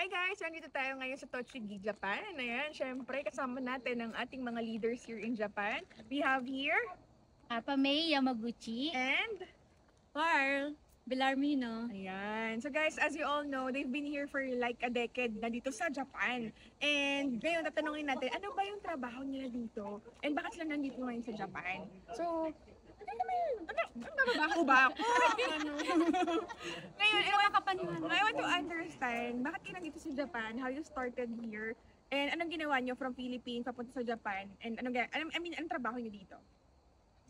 Hi guys! Nandito tayo ngayon sa Tochigi, Japan. Ayan, syempre kasama natin ang ating mga leaders here in Japan. We have here Pamay Yamaguchi and Carl Belarmino. ayan. So guys, as you all know, they've been here for like a decade na dito sa Japan. And ngayon tatanungin natin, ano ba yung trabaho nila dito? And bakit sila nandito ngayon sa Japan? So, trabaho ba ako? Ngayon, I want to understand, bakit kayo nandito sa Japan? How you started here? And anong ginawa nyo from Philippines papunta sa Japan? And anong trabaho nyo dito?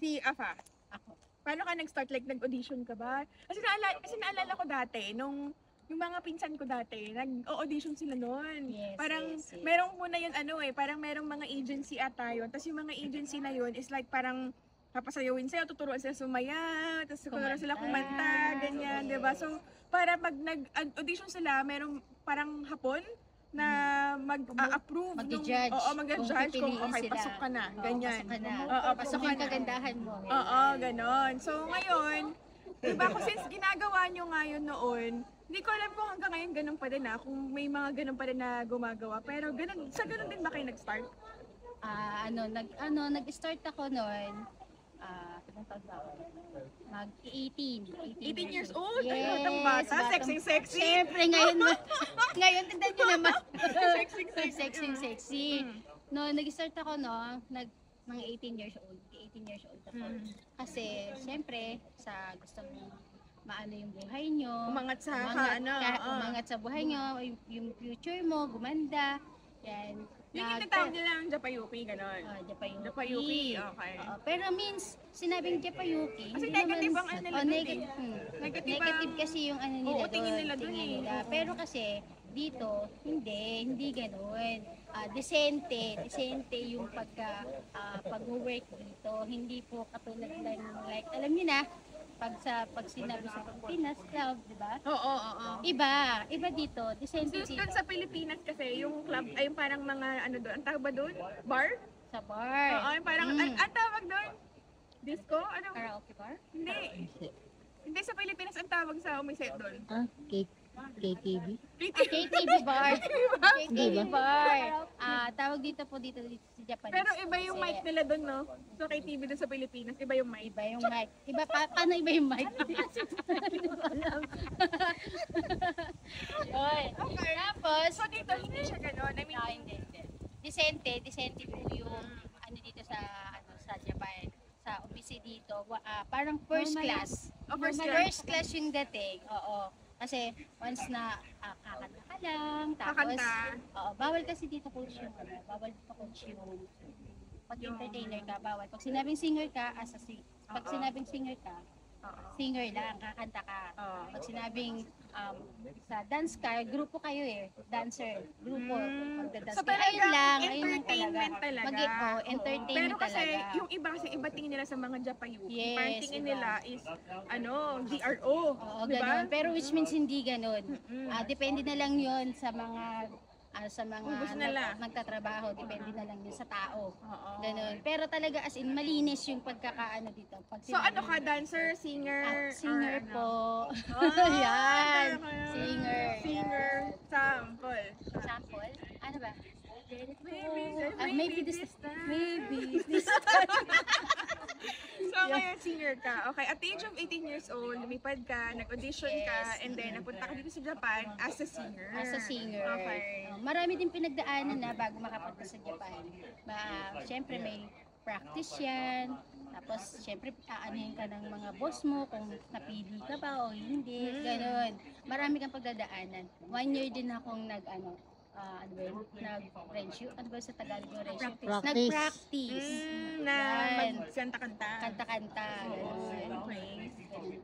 Si Afa. Ako. Paano ka nag-start? Like, nag-audition ka ba? Kasi naalala ko dati, yung mga pinsan ko dati, nag-audition sila noon. Yes, Parang, yes. merong muna yun, parang merong mga agency ata yun. Tapos yung mga agency na yun is like parang papasayawin sa'yo, tuturuan sila sumayaw, tapos tuturuan sila kumanta, ganyan, yes. diba? So, para pag nag-audition sila, merong parang hapon na mag-approve Mag-judge. Oo, mag-judge kung pipiliin okay, sila. pasok ka na, ganyan. Pasok ka na. Oo, Pasok yung kagandahan mo. Oo, ganon. So ngayon, diba kung since ginagawa nyo ngayon noon, hindi ko alam kung hanggang ngayon ganun pa din kung may mga ganun pa din na gumagawa. Pero ganun, sa ganun din ba kayo nag-start? Nag-start ako noon. Ilang taon ba ako? Mag-18. 18 years old? Yes, Ay, batang bata. batang- Sexy. Siyempre, ngayon tignan nyo naman. Sexy. No, nag-start ako, mga 18 years old. 18 years old ako. Kasi, siyempre, sa gusto mo maano yung buhay nyo. Umangat sa umangat sa buhay nyo, yung future mo, gumanda. Yan. Yung tinatawag nila ang Japayuki, ganon. Japayuki. Japayuki, okay. Pero means, sinabing Japayuki. Kasi hindi negative naman- ang ano nila dun negative, Negative kasi yung ano nila Oo, tingin doon, nila dun tingin eh. nila. Pero kasi, dito, hindi ganoon. Decente yung pag-work dito. Hindi po katulad ng like, alam niyo na, pag sinabi sa Pilipinas Club, di ba? Oo. Iba dito, decente Since dito. doon sa Pilipinas kasi, yung club ay yung parang mga ano doon, ang tawag ba doon? Bar? Sa bar. Oo, yung parang, ang tawag doon? Disco? Ano? Karaoke bar? Hindi. Hindi sa Pilipinas ang tawag sa umiset doon. KTV? KTV bar. KTV bar. Tawag dito sa Japan. Pero iba yung mic nila doon, no? So KTV doon sa Pilipinas, iba yung mic. Iba yung mic. Paano iba yung mic? Hindi ko alam. Oy. Okay. Tapos, So dito, hindi siya gano'n. I mean, hindi. Decente po yung dito sa Japan. Sa office dito, parang first class. First class yung dating. Oo. Kasi once na kakanta ka lang, tapos bawal kasi dito coach yung bawal dito coach yung pag-entertainer ka, bawal. Pag sinabing singer ka, pag sinabing singer ka, singer lang, kakanta ka. Pag sinabing sa dance ka, grupo kayo dancer, grupo, magda-dance so kayo. Ayun lang, entertainment talaga. Entertainment pero kasi, talaga. yung iba kasi, iba tingin nila sa mga Japayuki. Yes, Parang tingin iba. nila is, GRO. Oo, Diba? ganun. Pero which means hindi ganun. Depende na lang yon sa mga Kung gusto nila. nagtatrabaho. Depende na lang yun sa tao. Oo. Ganun. Pero talaga as in, malinis yung pagkakaano dito. Pag So ano ka, dancer, singer? singer or ano? po. Yan. Singer. Singer. Sample. Sample? Ano ba? Maybe this time. Maybe this So ngayon, singer ka. Okay, at the age of 18 years old, lumipad ka, nag-audition ka, and then napunta ka dito sa Japan as a singer. As a singer. Okay. Marami din pinagdaanan na bago makapunta sa Japan. Siyempre may practice yan. Tapos siyempre aanuhin ka ng mga boss mo kung napili ka ba o hindi. Ganon. Marami kang pagdadaanan. 1 year din akong nag-rensyo. Ano ba sa Tagalog yung rensyo? Nag-practice. Na Yan. magkanta-kanta. Kanta-kanta. Ganon. Okay.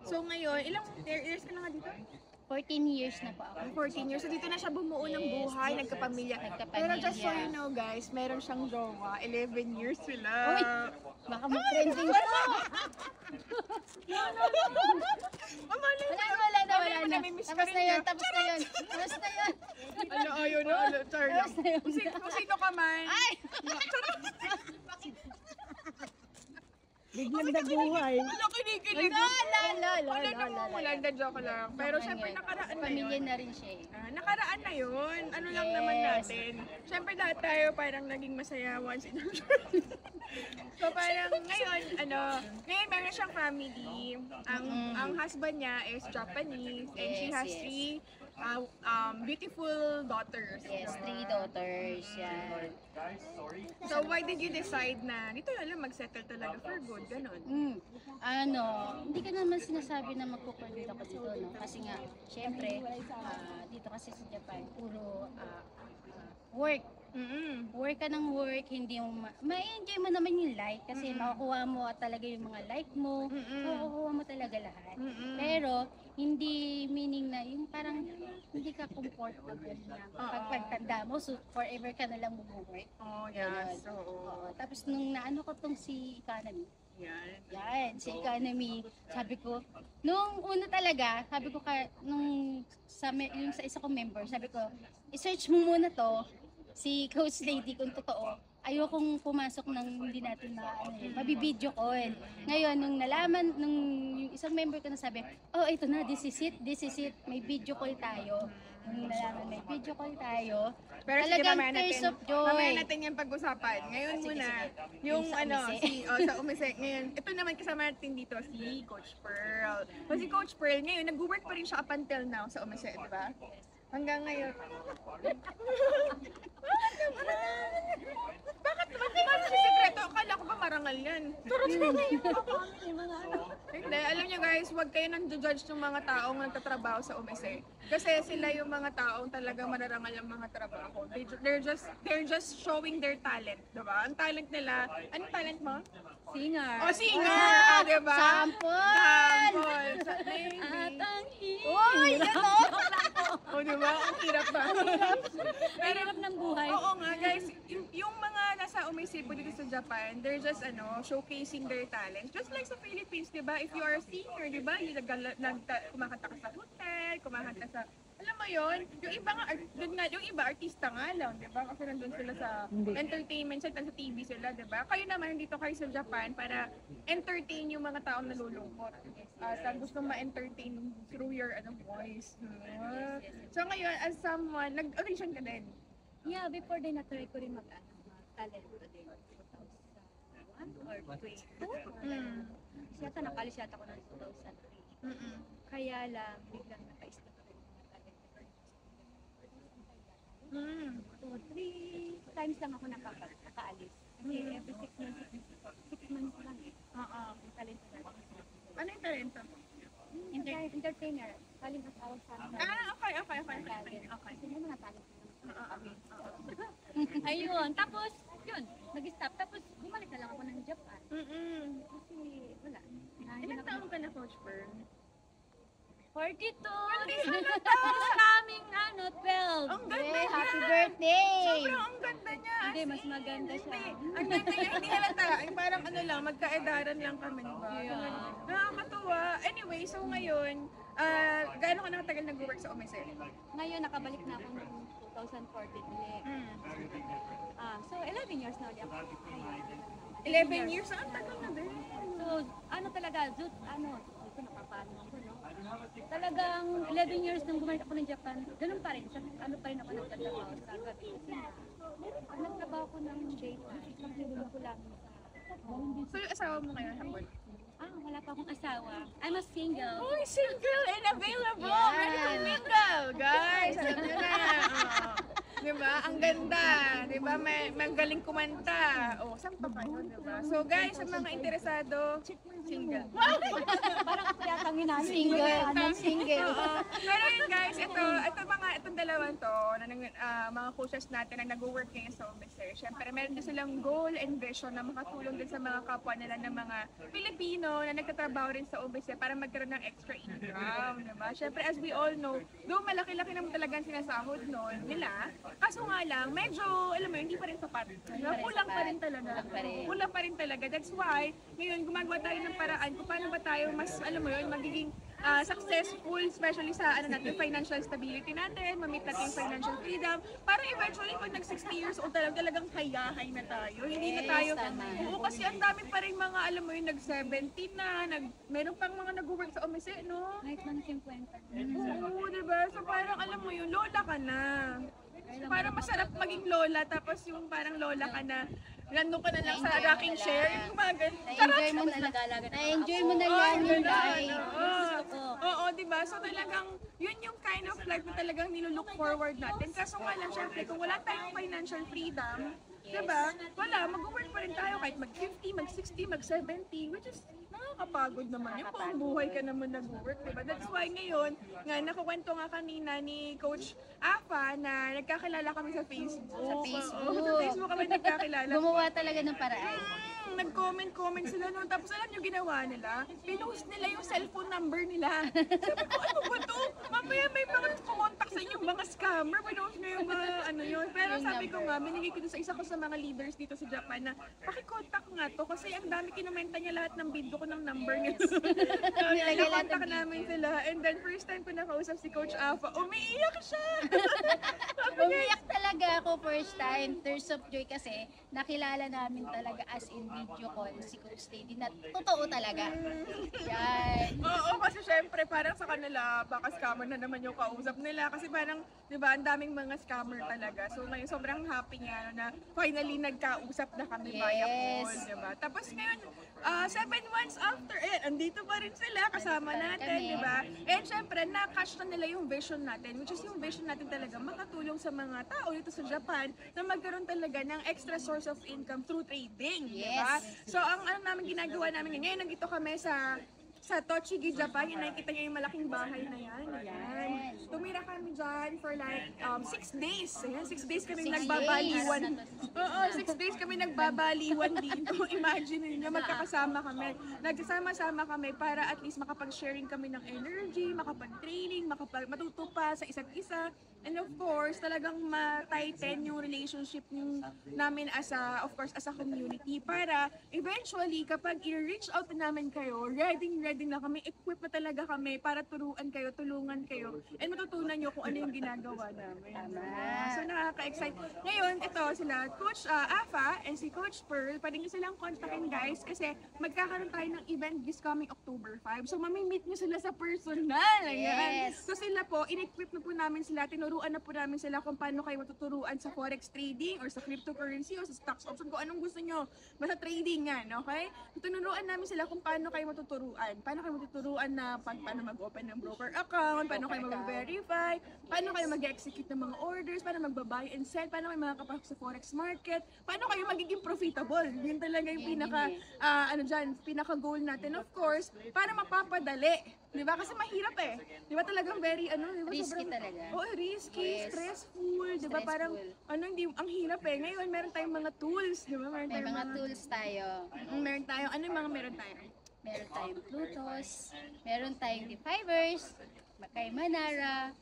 So ngayon, ilang years ka na nga dito? 14 years na po ako. 14 years. So dito na siya bumuo ng Yes, buhay, yes. nagkapamilya. Nagkapamilya. Pero just so you know guys, meron siyang jowa. 11 years sila. Uy! Baka mag-trending to. Wala na. Tapos na yun. Tapos na yun. Ano, ayaw na, char lang. Kung sino ka man. Ay! Okay, Ganda buhay. Wala kinikilig. Wala namang wala, joke lang. Pero syempre nakaraan na Pamilya yun. na rin siya eh. Nakaraan na yun. Ano lang naman Yes. natin. Syempre lahat tayo parang naging masaya once in a journey. So parang ngayon, ngayon meron siyang family. Ang husband niya is Japanese and she Yes, has yes. 3 beautiful daughters. Yes, 3 daughters. Yan. So why did you decide na dito na lang mag-settle talaga for good, ganon? Hindi ka naman sinasabi na magpupunta ako dito, no? Kasi nga, syempre, dito kasi sa Japan, puro work. Work ka ng work, hindi mo ma-enjoy mo naman yung life kasi makukuha mo talaga yung mga life mo, makukuha mo talaga lahat. Pero, hindi meaning na yung parang hindi ka comfortable na pagtanda mo, so forever ka na lang mag-work. Oh, yes. Oo. Tapos nung naano ko tong si Economy, Yan. yan, si Economy, sabi ko, nung una talaga, sabi ko yung sa isa kong member, sabi ko, i-search mo muna to, si Coach Lady kung totoo. Ayokong pumasok ng hindi natin mabibideo call. Ngayon, nung nalaman, yung isang member ko na sabi, oh, ito na, this is it, may video call tayo. Nung nalaman may video call tayo, Pero sige, talagang mamaya tears natin, of joy. mamaya natin yung pag-usapan. Ngayon Sige, muna, sige. yung Yung sa Umise. sa Umise. Ngayon, ito naman kasama natin dito, si Coach Pearl. So si Coach Pearl, ngayon, nag-work pa rin siya up until now sa Umise, di ba? Hanggang ngayon. Bakit naman? Bakit si sekreto? Akala ko ba marangal yan? Hindi, alam niyo guys, huwag kayo nang judge ng mga taong nagtatrabaho sa Umise. Kasi sila yung mga taong talagang mararangal ang mga trabaho. They're just showing their talent, diba? Ang talent nila, anong talent mo? Singer. Oh, singer! Diba? Sample! Sample! At ang Uy, ano? Oh, diba? Ang hirap ba? Pero, hirap ng buhay. oo nga guys, yung mga nasa Umisipo dito sa Japan, they're just showcasing their talents. Just like sa Philippines, di ba? If you are a singer, di ba? Kumakanta ka sa hotel, kumakanta sa... Alam mo yon, yung iba nga, yung iba artista nga lang, di ba? Kasi nandun sila sa entertainment side, sa TV sila, di ba? Kayo naman, dito kayo sa Japan para entertain yung mga taong nalulungkot. At gusto ma-entertain through your voice. So ngayon, as someone, nag-audition ka din. Yeah, before din na-try ko rin mag-talent ko din. 2001 or 2002. Kasi yata nakalis yata ako ng 2003. Kaya lang, biglang naka-stop ko yung mga talent. 3 times lang ako nakaalis. Kasi every 6 months lang eh. Yung talent ko lang. Ano yung talento? Entertainer. Kaling asawa sa amin. Okay. Kasi may mga talent kami. Ayun, tapos, yun, nag-stop. Tapos, bumalik na lang ako ng Japan. Kasi, wala. Ilang taon ka na, Coach Pearl? 42! Tapos kaming, 12. Ang ganda Yay, niya! happy birthday! Sobrang ang ganda niya! Hindi, mas maganda siya. Ang ganda niya, hindi halata. Ay, parang lang, magkaedaran lang kami, di ba? Yeah. Nakakatuwa. Anyway, so ngayon, gaano ka nakatagal nag-work sa Umise? Ngayon, nakabalik na ako noong 2014 ulit. So, 11 years na ulit ako. 11 years? Ang tagal na din. So, talaga, ito napapano ako, no? Talagang 11 years nung bumalik ako ng Japan, ganun pa rin. Pa rin ako nagtatrabaho sa gabi. Nagtrabaho ko ng daytime. Pagtulong ko lang So yung asawa mo ngayon, hapon? wala pa akong asawa. I'm a single. Uy, single and available! Yan. Ready to mingle! Guys, alam nyo na. Diba? Ang ganda. Diba? May galing kumanta. Saan pa kayo? Diba? So guys, sa mga interesado, single. Parang yata Single. Oo. Pero yun guys, itong dalawang to, mga coaches natin na nag-work ngayon sa Umise. Siyempre, meron din silang goal and vision na makatulong din sa mga kapwa nila ng mga Pilipino na nagtatrabaho rin sa Umise para magkaroon ng extra income. Diba? Siyempre, as we all know, though malaki-laki naman talagang sinasahod noon nila, kaso nga lang, medyo, alam mo, hindi pa rin sapat. Kulang pa rin talaga. Kulang pa rin talaga. That's why, ngayon, gumagawa tayo ng paraan kung paano ba tayo mas, alam mo yun, magiging successful, especially sa natin, financial stability natin, ma-meet natin yung financial freedom, para eventually pag nag 60 years old talagang hayahay na tayo. Hindi na tayo, oo, kasi ang dami pa rin mga, alam mo yung nag-70 na, meron pang mga nag-work sa OMSE, no? Kahit man 50. Oo, diba? So parang alam mo yun, lola ka na. So, parang masarap maging lola, tapos yung parang lola ka na, nandun ka na lang sa rocking chair, yung mga ganun. Na-enjoy mo na na-enjoy mo na yan yung life. Oo, diba? So talagang, yun yung kind of life na talagang nilulook forward natin. Kaso nga lang, syempre, kung wala tayong financial freedom, diba? Wala, mag-work pa rin tayo kahit mag-50, mag-60, mag-70, which is nakakapagod naman. Yung buong buhay ka naman nag-work, diba? That's why ngayon, nga nakukwento nga kanina ni Coach Afa na nagkakilala kami sa Facebook. Sa Facebook. Oo, sa Facebook kami nagkakilala. Gumawa talaga ng paraan. Nag-comment sila noon. Tapos alam nyo ginawa nila? Pinost nila yung cellphone number nila. Sabi ko, ano ba to? Mamaya may mga kumontak sa inyong mga scammer. Pinost nyo yung mga ano yun. Pero sabi ko nga, binigay ko sa isa ko sa mga leaders dito sa Japan na pakikontak nga to kasi ang dami kinumenta niya lahat ng video ko ng number niya. Nakontak namin sila. And then first time ko nakausap si Coach Afa, umiiyak siya! Umiyak talaga ako first time. Tears of joy kasi nakilala namin talaga as in video call si Coach Lady na totoo talaga. Yan. Oo, kasi syempre parang sa kanila, baka scammer na naman yung kausap nila. Kasi parang, di ba, ang daming mga scammer talaga. So ngayon, sobrang happy nga na finally nagkausap na kami via call, di ba? Tapos ngayon, 7 months after, andito pa rin sila, kasama natin, di ba? And syempre, na-catch na nila yung vision natin, which is yung vision natin talaga makatulong sa mga tao dito sa Japan na magkaroon talaga ng extra source of income through trading, di ba? So ang ano namin ginagawa namin ngayon, nandito kami sa Tochigi, Japan. Yung nakikita niyo yung malaking bahay na yan. Ayan. Tumira kami dyan for like 6 days. Ayan, 6 days kami 6 nagbabaliwan. Oo, 6 days kami nagbabaliwan dito. Imagine niyo, magkakasama kami. Nagsasama-sama kami para at least makapag-sharing kami ng energy, makapag-training, matuto pa sa isa't isa. And of course, talagang ma-tighten yung relationship namin as a community para eventually kapag i-reach out namin kayo, ready na kami, equipped na talaga kami para turuan kayo, tulungan kayo, and matutunan nyo kung ano yung ginagawa namin. So nakaka-excite. Ngayon, ito sila, Coach Afa and si Coach Pearl, pwede nyo silang kontakin guys kasi magkakaroon tayo ng event this coming October 5. So mamimit nyo sila sa personal. Ayan. Yes. So sila po, in-equip na po namin sila, tinuruan na po namin sila kung paano kayo matuturuan sa forex trading or sa cryptocurrency o sa stocks option, kung anong gusto nyo. Basta trading yan, okay? Tinuruan namin sila kung paano kayo matuturuan. Paano kayo matuturuan na paano mag-open ng broker account, paano kayo mag-verify, paano kayo mag-execute ng mga orders, paano mag-buy and sell, paano kayo makakapasok sa forex market, paano kayo magiging profitable. Yun talaga yung pinaka-goal natin. Of course, para mapapadali. Di ba? Kasi mahirap eh. Di ba talagang very, di ba? Risky talaga. Oo, risky, Yes. stressful. Di ba? Parang, hindi, ang hirap eh. Ngayon, meron tayong mga tools. Di ba? May mga tools tayo. Meron tayong, ano yung mga meron tayo? Meron tayong Plutos, meron tayong Defivers, kay Manara,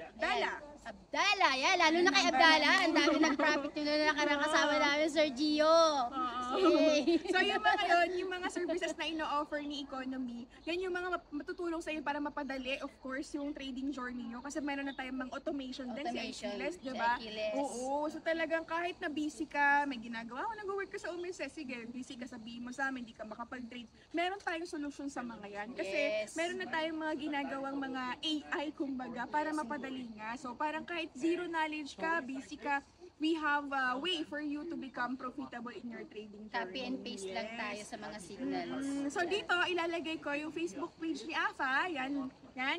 Abdala. Abdala, yan. Lalo na kay Abdala. Ang dami nag-profit yun na nakarang kasama namin, Sir Gio. Yay. So yung mga yun, yung mga services na ino-offer ni Economy, yan yung mga matutulong sa inyo para mapadali, of course, yung trading journey nyo. Kasi meron na tayong mga automation din, si Achilles, di ba? Oo, so talagang kahit na busy ka, may ginagawa, nag-work ka sa UMSE, sige, busy ka, sabihin mo sa amin, hindi ka makapag-trade. Meron tayong solusyon sa mga yan. Kasi meron na tayong mga ginagawang mga AI, kumbaga, para mapadali nga. So parang kahit zero knowledge ka, busy ka, we have a way for you to become profitable in your trading journey. Copy and paste lang tayo sa mga signals. So dito, ilalagay ko yung Facebook page ni Afa. Yan,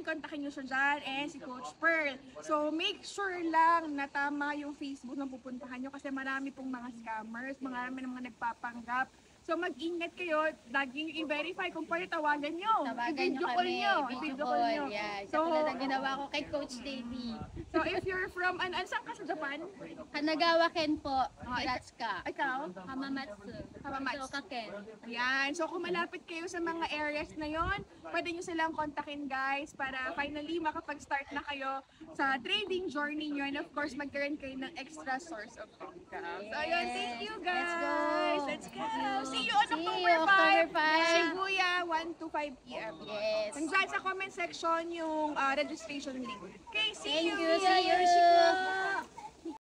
kontakin nyo siya dyan. And si Coach Pearl. So make sure lang na tama yung Facebook na pupuntahan nyo kasi marami pong mga scammers, marami ng mga nagpapanggap. So mag-ingat kayo, laging i-verify kung pwede tawagan nyo. Tawagan nyo I-video kami, video call nyo. Yeah, So, katulad ang ginawa ko kay Coach Davey. so if you're from, saan ka sa Japan? Kanagawa Ken po, Hiratsuka. Ikaw? Hamamatsu. Hamamatsu. So, Kaken. Ayan. So kung malapit kayo sa mga areas na yon, pwede nyo silang kontakin guys para finally makapag-start na kayo sa trading journey nyo. And of course, magkaroon kayo ng extra source of income. So ayun, thank you guys. Let's go. See you on See you October 5. October 5. Shibuya, 1 to 5 p.m. Yes. Nandyan sa comment section yung registration link. Okay, see Thank you! you. See you.